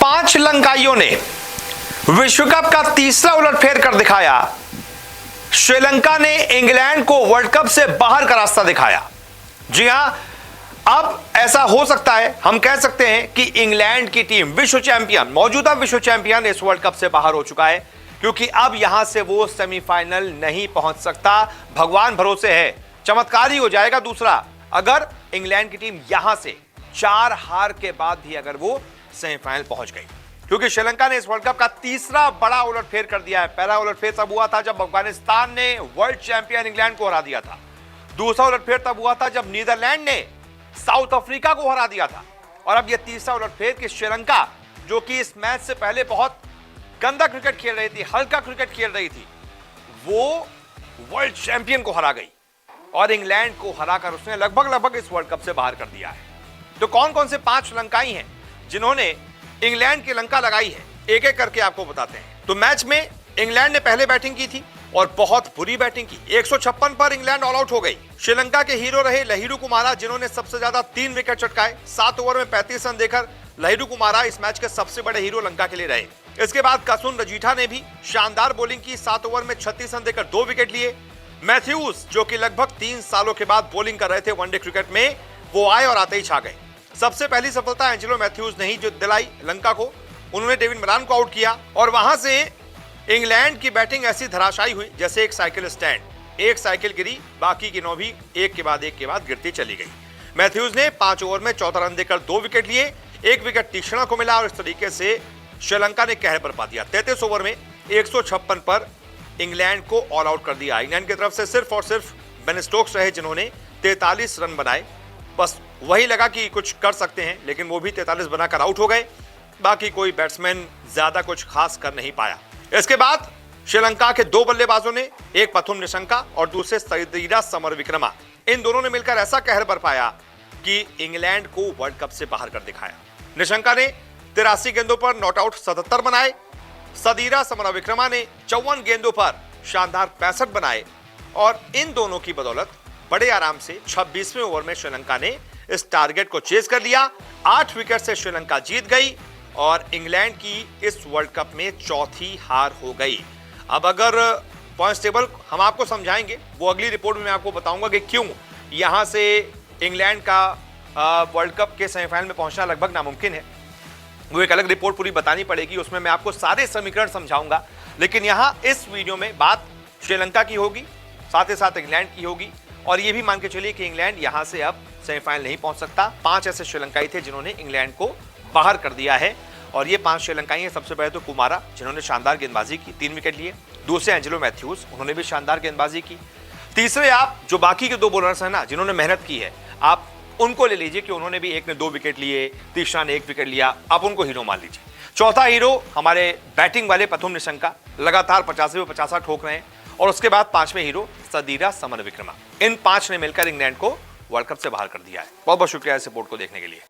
5 श्रीलंकाइयों ने विश्व कप का तीसरा उलटफेर कर दिखाया। श्रीलंका ने इंग्लैंड को वर्ल्ड कप से बाहर का रास्ता दिखाया। जी हां, अब ऐसा हो सकता है, हम कह सकते हैं कि इंग्लैंड की टीम विश्व चैंपियन, मौजूदा विश्व चैंपियन इस वर्ल्ड कप से बाहर हो चुका है, क्योंकि अब यहां से वो सेमीफाइनल नहीं पहुंच सकता। भगवान भरोसे है, चमत्कार ही हो जाएगा दूसरा अगर इंग्लैंड की टीम यहां से 4 हार के बाद भी अगर वो सेमीफाइनल पहुंच गई, क्योंकि श्रीलंका ने इस वर्ल्ड कप का तीसरा बड़ा उलटफेर कर दिया है। पहला उलटफेर तब हुआ था जब अफगानिस्तान ने वर्ल्ड चैंपियन इंग्लैंड को हरा दिया था। दूसरा उलटफेर तब हुआ था जब नीदरलैंड ने साउथ अफ्रीका को हरा दिया था। और अब यह तीसरा उलटफेर कि श्रीलंका, जो कि इस मैच से पहले बहुत गंदा क्रिकेट खेल रही थी, हल्का क्रिकेट खेल रही थी, वो वर्ल्ड चैंपियन को हरा गई और इंग्लैंड को हराकर उसने लगभग इस वर्ल्ड कप से बाहर कर दिया है। तो कौन कौन से 5 श्रीलंकाई हैं जिन्होंने इंग्लैंड की लंका लगाई है, एक एक करके आपको बताते हैं। तो मैच में इंग्लैंड ने पहले बैटिंग की थी और बहुत बुरी बैटिंग की। 156 पर इंग्लैंड ऑल आउट हो गई। श्रीलंका के हीरो रहे लहिरू कुमारा, जिन्होंने सबसे ज्यादा 3 विकेट चटकाए। 7 ओवर में 35 रन देकर लहिरू कुमारा इस मैच के सबसे बड़े हीरो लंका के लिए रहे। इसके बाद कसुन रजीठा ने भी शानदार बॉलिंग की। 7 ओवर में 36 रन देकर 2 विकेट लिए। मैथ्यूज, जो कि लगभग 3 सालों के बाद बॉलिंग कर रहे थे वनडे क्रिकेट में, वो आए और आते ही छा गए। सबसे पहली सफलता एंजेलो मैथ्यूज ने ही जो दिलाई लंका को। उन्होंने डेविड मिलान को आउट किया और वहां से इंग्लैंड की बैटिंग ऐसी धराशायी हुई जैसे एक साइकिल स्टैंड। एक साइकिल गिरी, बाकी की 9 भी एक के बाद गिरती चली गई। मैथ्यूज ने 5 ओवर में 14 रन देकर 2 विकेट लिए। 1 विकेट तीक्ष्णा को मिला और इस तरीके से श्रीलंका ने कहर बरपा दिया। 33 ओवर में 156 पर इंग्लैंड को ऑल आउट कर दिया। इंग्लैंड की तरफ से सिर्फ और सिर्फ बेन स्टोक्स रहे जिन्होंने 43 रन बनाए। बस वही लगा कि कुछ कर सकते हैं, लेकिन वो भी 43 बनाकर आउट हो गए। बाकी कोई बैट्समैन ज्यादा कुछ खास कर नहीं पाया। इसके बाद श्रीलंका के 2 बल्लेबाजों ने, एक पथुम निशंका और दूसरे सदीरा समरविक्रमा, इन दोनों ने मिलकर ऐसा कहर बरपाया कि इंग्लैंड को वर्ल्ड कप से बाहर कर दिखाया। निशंका ने 83 गेंदों पर नॉट आउट 77 बनाए। सदीरा समरविक्रमा ने 54 गेंदों पर शानदार 65 बनाए और इन दोनों की बदौलत बड़े आराम से 26वें ओवर में श्रीलंका ने इस टारगेट को चेज कर लिया। 8 विकेट से श्रीलंका जीत गई और इंग्लैंड की इस वर्ल्ड कप में चौथी हार हो गई। अब अगर पॉइंट्स टेबल हम आपको समझाएंगे, वो अगली रिपोर्ट में मैं आपको बताऊंगा कि क्यों यहां से इंग्लैंड का वर्ल्ड कप के सेमीफाइनल में पहुंचना लगभग नामुमकिन है। वो एक अलग रिपोर्ट पूरी बतानी पड़ेगी, उसमें मैं आपको सारे समीकरण समझाऊंगा। लेकिन यहां इस वीडियो में बात श्रीलंका की होगी, साथ ही साथ इंग्लैंड की होगी। और ये भी मान के चलिए कि इंग्लैंड यहां से अब सेमीफाइनल नहीं पहुंच सकता। 5 ऐसे श्रीलंकाई थे जिन्होंने इंग्लैंड को बाहर कर दिया है और ये 5 श्रीलंकाई हैं। सबसे पहले तो कुमारा, जिन्होंने शानदार गेंदबाजी की, 3 विकेट लिए। दूसरे एंजेलो मैथ्यूज, उन्होंने भी शानदार गेंदबाजी की। तीसरे आप जो बाकी के 2 बॉलर्स हैं ना, जिन्होंने मेहनत की है, आप उनको ले लीजिए कि उन्होंने भी, एक ने 2 विकेट लिए, तीसरा ने 1 विकेट लिया, आप उनको हीरो मान लीजिए। चौथा हीरो हमारे बैटिंग वाले पथुम निशंका, लगातार 50 पे 50 ठोक रहे हैं। और उसके बाद 5वें हीरो सदीरा समरविक्रमा। इन 5 ने मिलकर इंग्लैंड को वर्ल्ड कप से बाहर कर दिया है। बहुत बहुत शुक्रिया इस रिपोर्ट को देखने के लिए।